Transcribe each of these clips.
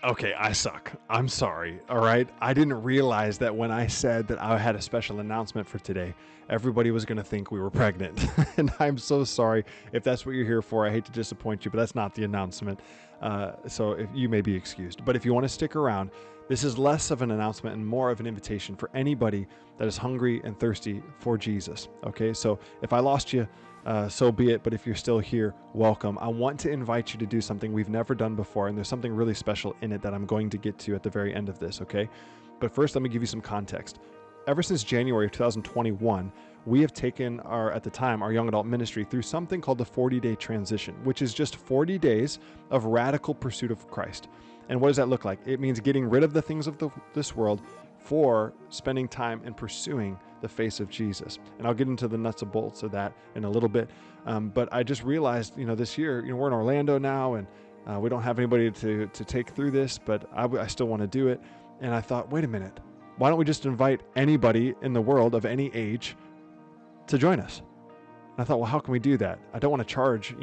Okay, I suck. I'm sorry. All right. I didn't realize that when I said that I had a special announcement for today, everybody was going to think we were pregnant. And I'm so sorry if that's what you're here for. I hate to disappoint you, but that's not the announcement. So if you may be excused. But if you want to stick around, this is less of an announcement and more of an invitation for anybody that is hungry and thirsty for Jesus. Okay. So if I lost you, so be it. But if you're still here, welcome. I want to invite you to do something we've never done before, and there's something really special in it that I'm going to get to at the very end of this, okay? But first, let me give you some context. Ever since January of 2021, we have taken at the time, our young adult ministry through something called the 40-day transition, which is just 40 days of radical pursuit of Christ. And what does that look like? It means getting rid of the things of this world for spending time and pursuing the face of Jesus. And I'll get into the nuts and bolts of that in a little bit. But I just realized, this year, we're in Orlando now, and we don't have anybody to take through this, but I still want to do it. And I thought, wait a minute, why don't we just invite anybody in the world of any age to join us? And I thought, well, how can we do that? I don't want to charge,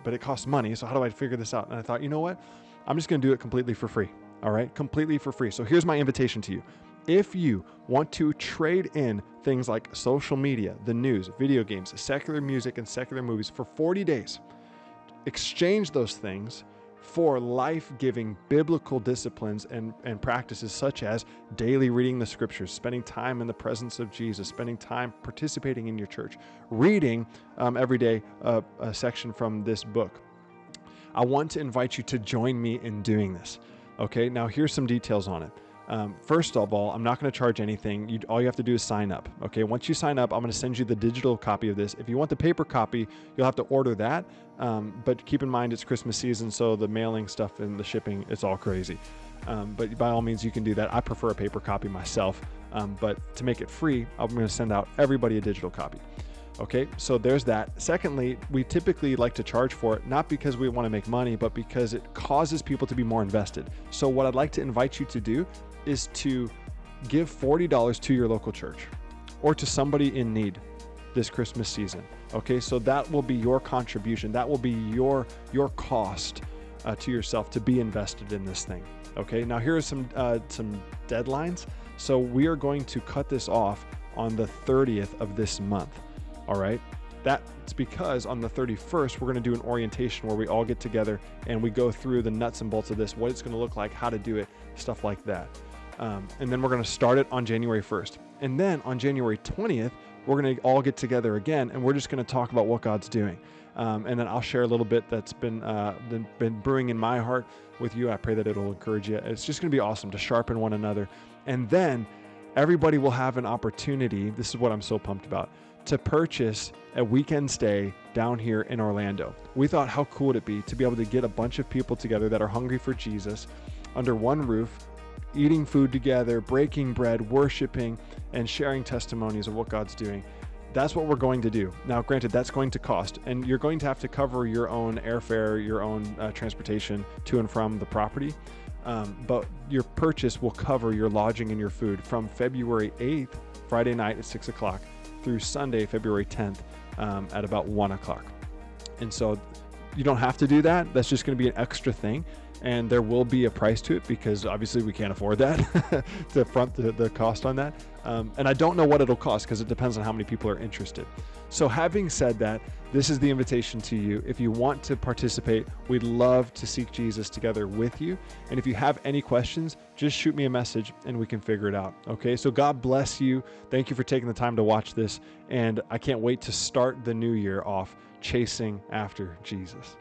but it costs money. So how do I figure this out? And I thought, you know what? I'm just going to do it completely for free. All right, completely for free. So here's my invitation to you. If you want to trade in things like social media, the news, video games, secular music, and secular movies for 40 days, exchange those things for life-giving biblical disciplines and practices such as daily reading the scriptures, spending time in the presence of Jesus, spending time participating in your church, reading every day a section from this book. I want to invite you to join me in doing this. Okay, now here's some details on it. First of all, I'm not going to charge anything. All you have to do is sign up. Okay, once you sign up, I'm going to send you the digital copy of this. If you want the paper copy, you'll have to order that. But keep in mind, it's Christmas season, so the mailing stuff and the shipping, it's all crazy. But by all means, you can do that. I prefer a paper copy myself. But to make it free, I'm going to send out everybody a digital copy. Okay, so there's that. Secondly, we typically like to charge for it, not because we want to make money, but because it causes people to be more invested. So what I'd like to invite you to do is to give $40 to your local church or to somebody in need this Christmas season. Okay, so that will be your contribution. That will be your cost to yourself to be invested in this thing. Okay, now here are some deadlines. So we are going to cut this off on the 30th of this month. All right. That's because on the 31st, we're going to do an orientation where we all get together and we go through the nuts and bolts of this, what it's going to look like, how to do it, stuff like that. And then we're going to start it on January 1st. And then on January 20th, we're going to all get together again, and we're just going to talk about what God's doing. And then I'll share a little bit that's been brewing in my heart with you. I pray that it'll encourage you. It's just going to be awesome to sharpen one another. And then everybody will have an opportunity. This is what I'm so pumped about, to purchase a weekend stay down here in Orlando. We thought, how cool would it be to be able to get a bunch of people together that are hungry for Jesus under one roof, eating food together, breaking bread, worshiping, and sharing testimonies of what God's doing. That's what we're going to do. Now, granted, that's going to cost, and you're going to have to cover your own airfare, your own transportation to and from the property. But your purchase will cover your lodging and your food from February 8th, Friday night at 6 o'clock, through Sunday, February 10th at about 1 o'clock. And so you don't have to do that. That's just going to be an extra thing. And there will be a price to it because obviously we can't afford that to front the cost on that. And I don't know what it'll cost because it depends on how many people are interested. So having said that, this is the invitation to you. If you want to participate, we'd love to seek Jesus together with you. And if you have any questions, just shoot me a message and we can figure it out. Okay, so God bless you. Thank you for taking the time to watch this. And I can't wait to start the new year off chasing after Jesus.